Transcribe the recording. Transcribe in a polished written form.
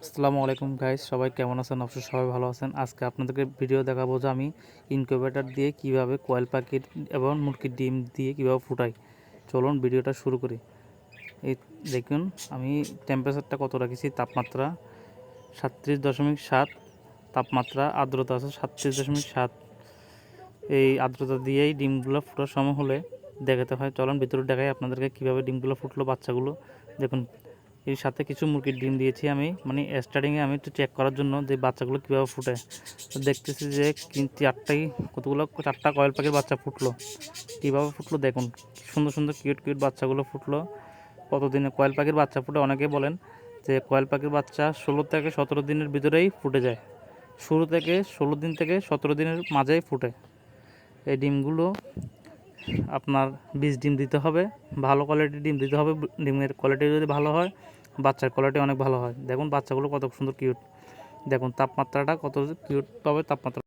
আসসালামু আলাইকুম গাইস, সবাই কেমন আছেন? অবশ্যই সবাই ভালো আছেন। আজকে আপনাদেরকে ভিডিও দেখাবো যে আমি ইনকিউবেটর দিয়ে কিভাবে কোয়েল পাখির এবং মুরগির ডিম দিয়ে কিভাবে ফুটাই। চলুন ভিডিওটা শুরু করি। এই দেখুন আমি টেম্পারেচারটা কত রাখেছি, তাপমাত্রা 37.7, তাপমাত্রা আর্দ্রতা আছে 37.7। এই আর্দ্রতা দিয়েই ডিমগুলো ফুটার সময় হলে দেখাতে হয়। চলুন ভিতরে দেখাই আপনাদেরকে কীভাবে ডিমগুলো ফুটলো, বাচ্চাগুলো দেখুন। এর সাথে কিছু মুরগির ডিম দিয়েছি আমি, মানে স্টার্টিংয়ে আমি একটু চেক করার জন্য যে বাচ্চাগুলো কীভাবে ফুটে। তো দেখতেছি যে চারটা কয়েল পাখির বাচ্চা ফুটলো। কীভাবে ফুটলো দেখুন, সুন্দর সুন্দর কিউট কিউট বাচ্চাগুলো ফুটলো। কতদিনে কয়েল পাখির বাচ্চা ফুটে? অনেকেই বলেন যে কয়েল পাখির বাচ্চা 16 থেকে 17 দিনের ভিতরেই ফুটে যায়। শুরু থেকে 16 দিন থেকে 17 দিনের মাঝেই ফুটে। এই ডিমগুলো আপনার বীজ ডিম দিতে হবে, ভালো কোয়ালিটির ডিম দিতে হবে। ডিমের কোয়ালিটি যদি ভালো হয়, বাচ্চার কোয়ালিটি অনেক ভালো হয়। দেখুন বাচ্চাগুলো কত সুন্দর কিউট, দেখুন তাপমাত্রাটা কত কিউট পাবে তাপমাত্রা।